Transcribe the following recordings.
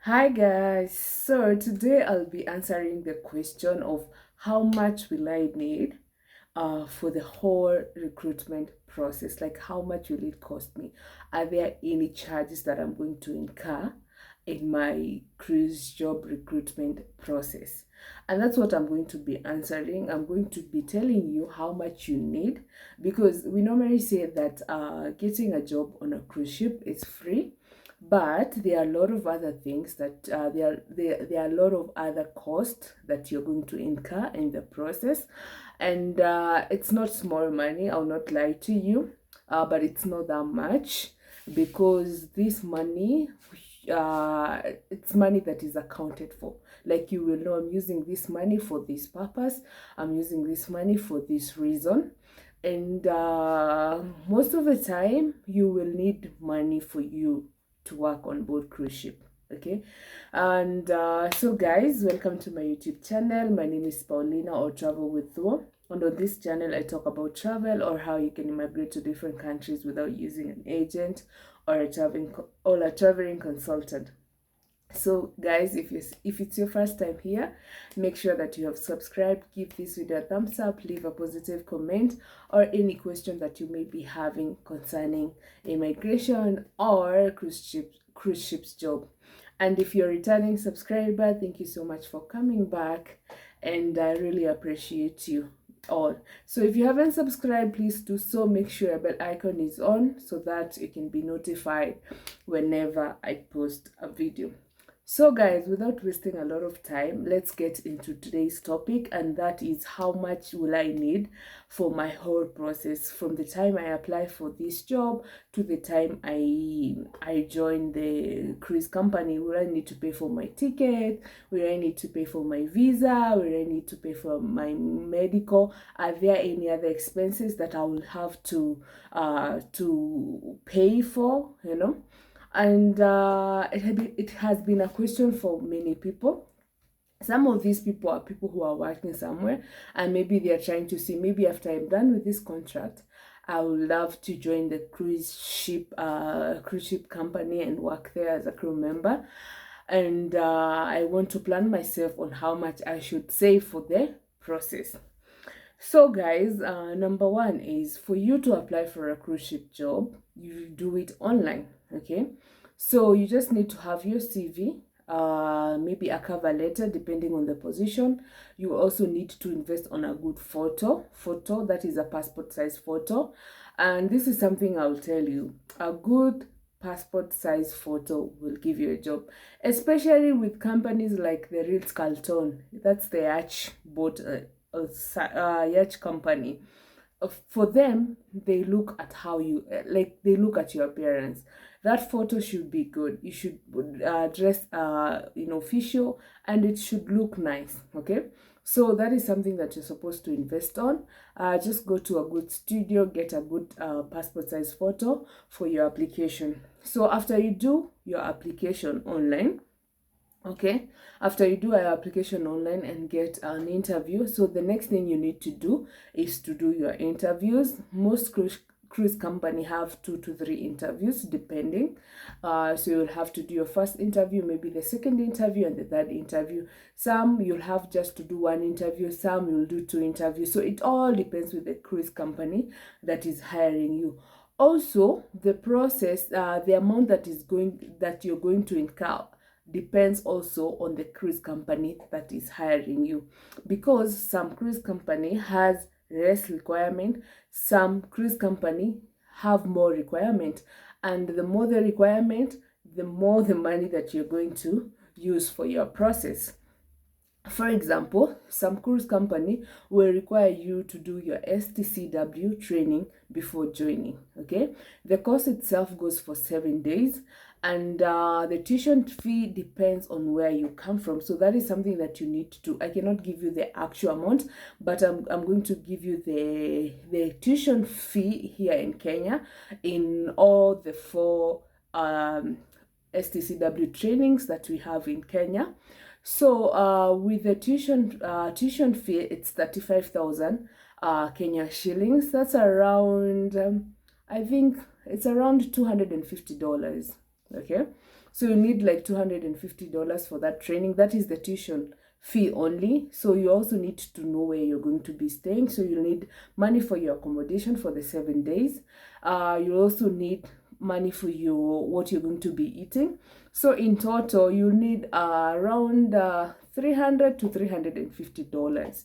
Hi guys, so today I'll be answering the question of how much will I need for the whole recruitment process. Like, how much will it cost me? Are there any charges that I'm going to incur in my cruise job recruitment process? And that's what I'm going to be answering. I'm going to be telling you how much you need, because we normally say that getting a job on a cruise ship is free, but there are a lot of other things that there are a lot of other costs that you're going to incur in the process. And it's not small money, I'll not lie to you, but it's not that much, because this money, it's money that is accounted for. Like, you will know, I'm using this money for this purpose, I'm using this money for this reason. And most of the time you will need money for you to work on board cruise ship. Okay. And so guys, welcome to my YouTube channel. My name is Paulina, or Travel with Thor. And on this channel I talk about travel, or how you can immigrate to different countries without using an agent or a traveling consultant. So guys, if it's your first time here, make sure that you have subscribed, give this video a thumbs up, leave a positive comment, or any question that you may be having concerning immigration or cruise ships job. And if you're a returning subscriber, thank you so much for coming back, and I really appreciate you all. So if you haven't subscribed, please do so. Make sure your bell icon is on so that you can be notified whenever I post a video. So guys, without wasting a lot of time, let's get into today's topic, and that is how much will I need for my whole process, from the time I apply for this job to the time I join the cruise company. Will I need to pay for my ticket? Will I need to pay for my visa? Will I need to pay for my medical? Are there any other expenses that I will have to pay for, And it has been a question for many people. Some of these people are people who are working somewhere, and maybe they are trying to see, maybe after I'm done with this contract, I would love to join the cruise ship company and work there as a crew member. And I want to plan myself on how much I should save for the process. So guys, number one is, for you to apply for a cruise ship job, you do it online. Okay, so you just need to have your CV, maybe a cover letter depending on the position. You also need to invest on a good photo that is a passport size photo. And this is something I'll tell you, a good passport size photo will give you a job, especially with companies like the Ritz-Carlton. That's the yacht company. For them, they look at how you they look at your appearance. That photo should be good. You should dress official, and it should look nice. Okay, so that is something that you're supposed to invest on. Just go to a good studio, get a good passport size photo for your application. So after you do your application online, okay, after you do an application online and get an interview, so the next thing you need to do is to do your interviews. Most cruise company have 2 to 3 interviews depending. So you'll have to do your first interview, maybe the second interview, and the third interview. Some you'll have just to do 1 interview, some you'll do 2 interviews. So it all depends with the cruise company that is hiring you. Also, the process, the amount that you're going to incur depends also on the cruise company that is hiring you, because some cruise company has less requirement, some cruise company have more requirement, and the more the requirement, the more the money that you're going to use for your process. For example, some cruise company will require you to do your STCW training before joining. Okay, the course itself goes for 7 days, and the tuition fee depends on where you come from. So that is something that you need to do. I cannot give you the actual amount, but I'm going to give you the tuition fee here in Kenya in all the 4 STCW trainings that we have in Kenya. So with the tuition fee, it's 35,000 Kenya shillings. That's around I think it's around $250. Okay, So you need like $250 for that training. That is the tuition fee only. So you also need to know where you're going to be staying. So you need money for your accommodation for the 7 days. You also need money for your what you're going to be eating. So in total, you need around $300 to $350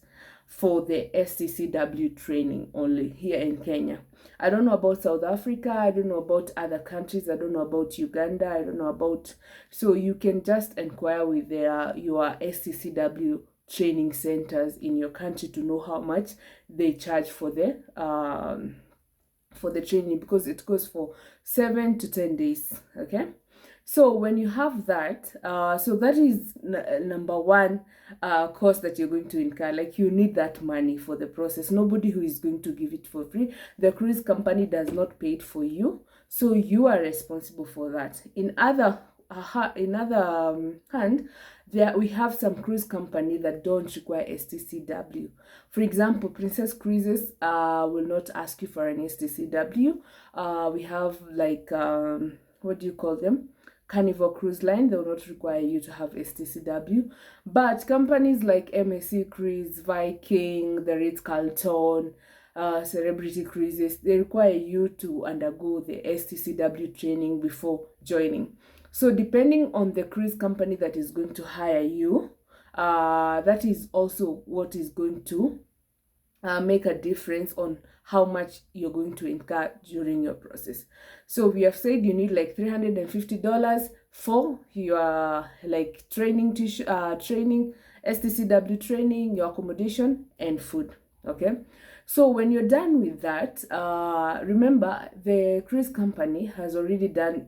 for the STCW training only here in Kenya. I don't know about South Africa. I don't know about other countries. I don't know about Uganda. I don't know about... So you can just inquire with your STCW training centers in your country to know how much they charge for the training, because it goes for 7 to 10 days. Okay, so when you have that, so that is number one cost that you're going to incur. Like, you need that money for the process. Nobody who is going to give it for free. The cruise company does not pay it for you, so you are responsible for that. In other hand, there we have some cruise company that don't require STCW. For example, Princess Cruises will not ask you for an STCW. We have like what do you call them? Carnival Cruise Line, they will not require you to have STCW. But companies like MSC Cruise, Viking, the Ritz-Carlton, Celebrity Cruises, they require you to undergo the STCW training before joining. So depending on the cruise company that is going to hire you, that is also what is going to make a difference on how much you're going to incur during your process. So we have said you need like $350 for your like training, STCW training, your accommodation and food. Okay, so when you're done with that, remember the cruise company has already done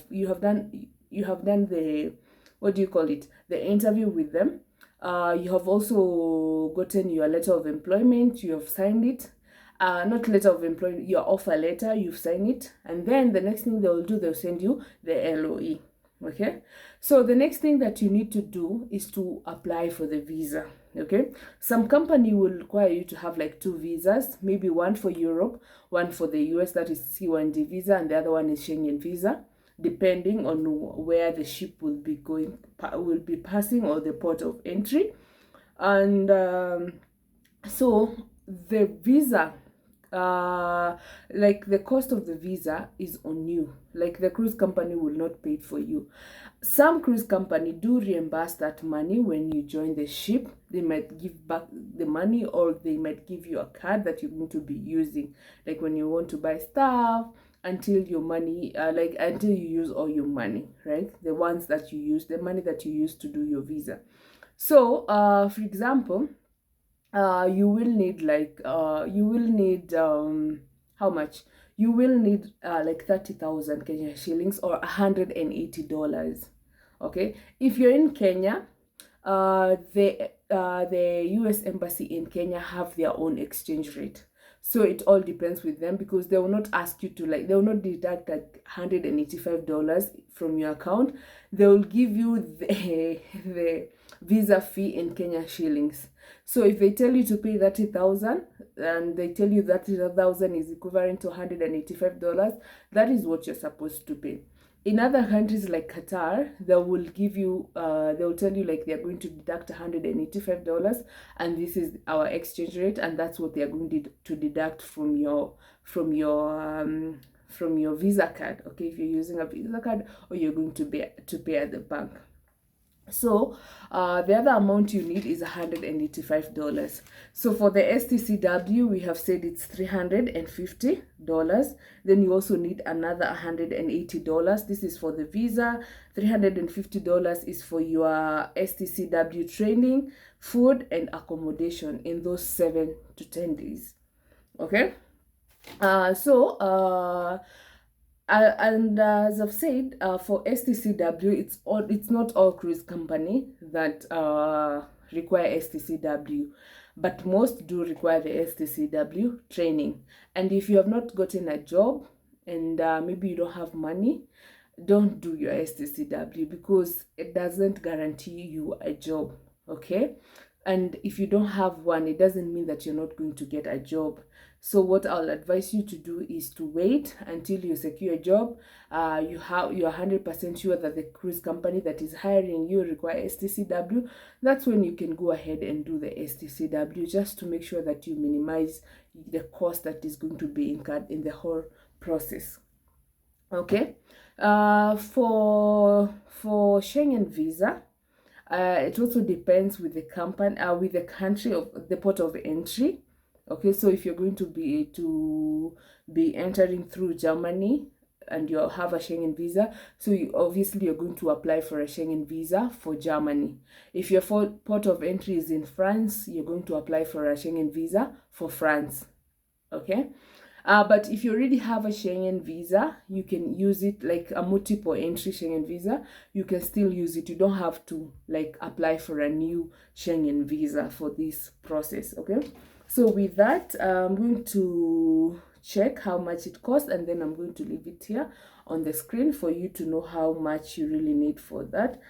you have done the, what do you call it, the interview with them. You have also gotten your letter of employment, you have signed it. Not letter of employment, your offer letter, you've signed it. And then the next thing they will do, they'll send you the LOE. Okay, so the next thing that you need to do is to apply for the visa. Okay, some company will require you to have like 2 visas, maybe one for Europe, one for the US, that is C1D visa, and the other one is Schengen visa, depending on where the ship will be passing, or the port of entry. And so the visa, like the cost of the visa is on you. Like, the cruise company will not pay it for you. Some cruise company do reimburse that money when you join the ship. They might give back the money, or they might give you a card that you're going to be using, like when you want to buy stuff, until your money until you use all your money, right? The ones that you use, the money that you use to do your visa. So for example, you will need like how much? You will need like 30,000 Kenya shillings, or $180. Okay, if you're in Kenya, the US embassy in Kenya have their own exchange rate. So it all depends with them, because they will not ask you to, like, they will not deduct like $185 from your account. They will give you the visa fee in Kenya shillings. So if they tell you to pay 30,000, and they tell you that 30,000 is equivalent to $185, that is what you're supposed to pay. In other countries like Qatar, they will give you, they will tell you like they're going to deduct $185, and this is our exchange rate, and that's what they're going to deduct from your Visa card. Okay, if you're using a Visa card, or you're going to pay at the bank. So the other amount you need is $185. So for the STCW, we have said it's $350. Then you also need another $180. This is for the visa. $350 is for your STCW training, food and accommodation in those 7 to 10 days. Okay, and as I've said, for STCW, it's not all cruise company that require STCW, but most do require the STCW training. And if you have not gotten a job, and maybe you don't have money, don't do your STCW, because it doesn't guarantee you a job. Okay, and if you don't have one, it doesn't mean that you're not going to get a job. So what I'll advise you to do is to wait until you secure a job. You're 100% sure that the cruise company that is hiring you require STCW. That's when you can go ahead and do the STCW, just to make sure that you minimize the cost that is going to be incurred in the whole process. Okay. For Schengen visa, it also depends with the company, with the country of the port of entry. Okay, so if you're going to be entering through Germany and you have a Schengen visa, so obviously you're going to apply for a Schengen visa for Germany. If your port of entry is in France, you're going to apply for a Schengen visa for France. Okay. But if you already have a Schengen visa, you can use it like a multiple entry Schengen visa. You can still use it. You don't have to like apply for a new Schengen visa for this process. Okay. So with that, I'm going to check how much it costs, and then I'm going to leave it here on the screen for you to know how much you really need for that.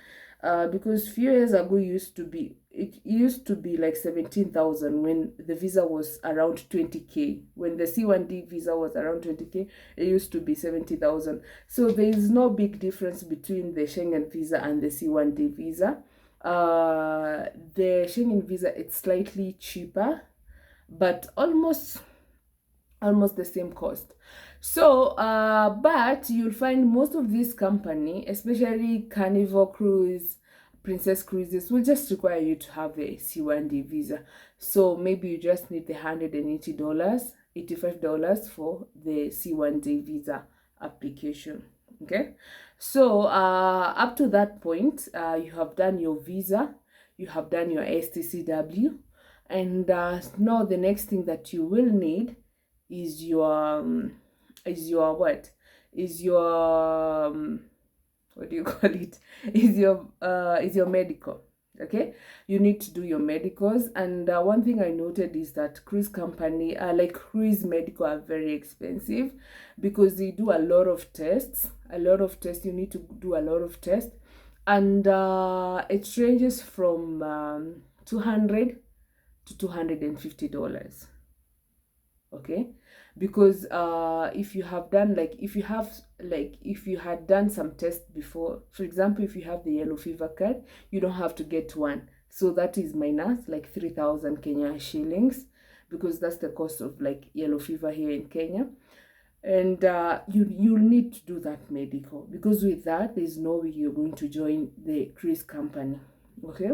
Because few years ago it used to be like 17,000 when the visa was around 20k. When the C1D visa was around 20k, it used to be 70,000. So there is no big difference between the Schengen visa and the C1D visa. The Schengen visa, it's slightly cheaper, but almost the same cost. So but you'll find most of this company, especially Carnival Cruise, Princess Cruises, will just require you to have a C1D visa. So maybe you just need the $180, $85 for the C1D visa application. Okay, so up to that point, you have done your visa, you have done your STCW, and now the next thing that you will need is your what do you call it, is your medical. Okay, you need to do your medicals. And one thing I noted is that cruise company, like cruise medical, are very expensive because they do a lot of tests. You need to do a lot of tests, and it ranges from $200 to $250. Okay, because if you had done some tests before, for example, if you have the yellow fever card, you don't have to get one, so that is minus like 3,000 Kenya shillings, because that's the cost of like yellow fever here in Kenya. And you'll need to do that medical, because with that there's no way you're going to join the cruise company. Okay,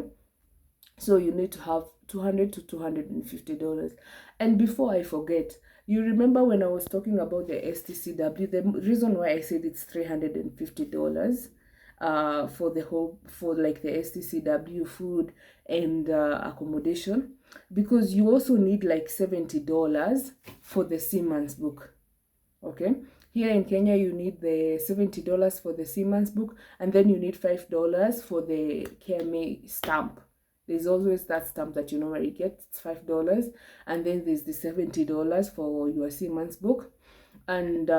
so you need to have $200 to $250. And before I forget, you remember when I was talking about the STCW, the reason why I said it's $350 for like the STCW, food and accommodation, because you also need like $70 for the seaman's book. Okay, here in Kenya you need the $70 for the seaman's book, and then you need $5 for the KMA stamp. There's always that stamp that you normally get, it's $5, and then there's the $70 for your seaman's book, and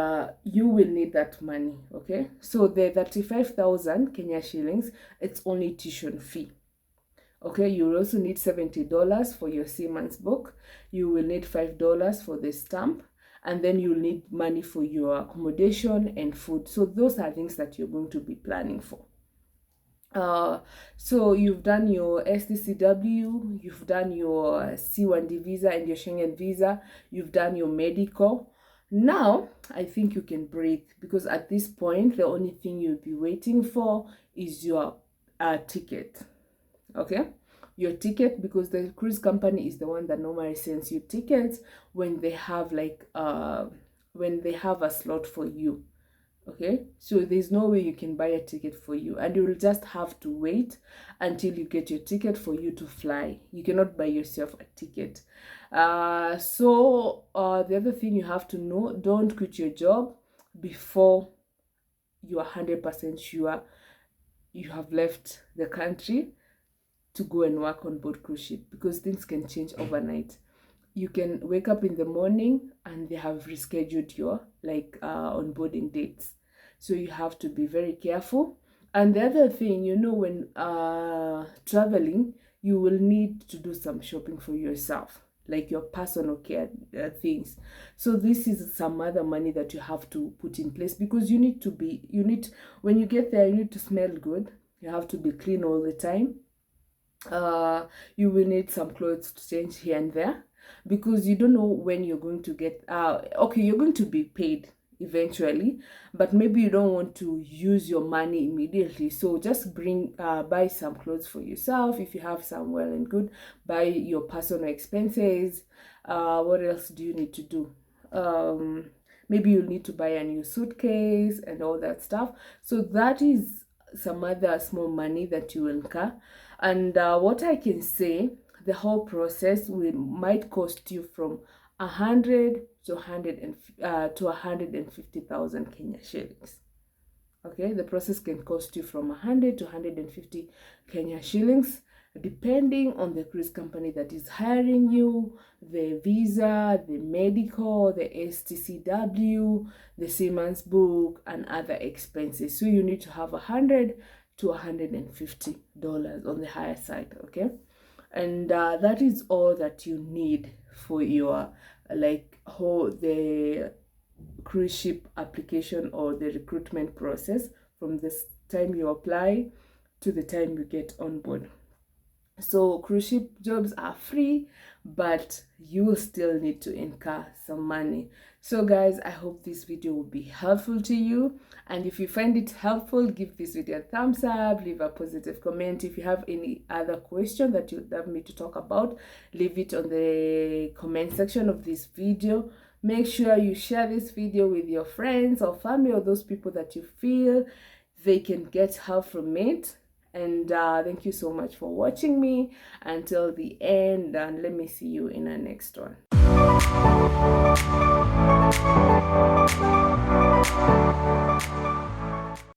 you will need that money. Okay, so the 35,000 Kenya shillings, it's only tuition fee. Okay, you will also need $70 for your seaman's book. You will need $5 for the stamp, and then you'll need money for your accommodation and food. So those are things that you're going to be planning for. So you've done your STCW, you've done your C1D visa and your Schengen visa, you've done your medical. Now I think you can breathe, because at this point the only thing you'll be waiting for is your ticket. Okay, your ticket, because the cruise company is the one that normally sends you tickets when they have like when they have a slot for you. Okay, so there's no way you can buy a ticket for you, and you will just have to wait until you get your ticket for you to fly. You cannot buy yourself a ticket. So the other thing you have to know, don't quit your job before you are 100% sure you have left the country to go and work on board cruise ship, because things can change overnight. You can wake up in the morning and they have rescheduled your like onboarding dates, so you have to be very careful. And the other thing, when traveling, you will need to do some shopping for yourself. like your personal care things. So this is some other money that you have to put in place, because you need, when you get there, you need to smell good. You have to be clean all the time. You will need some clothes to change here and there, because you don't know when you're going to get okay, you're going to be paid eventually, but maybe you don't want to use your money immediately. So just buy some clothes for yourself. If you have some, well and good. Buy your personal expenses. What else do you need to do? Maybe you need to buy a new suitcase and all that stuff. So that is some other small money that you incur. And what I can say, the whole process might cost you from 100 to 150,000 Kenya shillings. Okay, the process can cost you from 100 to 150 Kenya shillings, depending on the cruise company that is hiring you, the visa, the medical, the STCW, the Seaman's book, and other expenses. So you need to have 100 to $150 on the higher side. Okay, and that is all that you need for your the cruise ship application or the recruitment process, from this time you apply to the time you get on board. So cruise ship jobs are free, but you will still need to incur some money. So guys, I hope this video will be helpful to you, and if you find it helpful, give this video a thumbs up, leave a positive comment. If you have any other question that you'd love me to talk about, leave it on the comment section of this video. Make sure you share this video with your friends or family, or those people that you feel they can get help from it. And thank you so much for watching me until the end, and let me see you in the next one.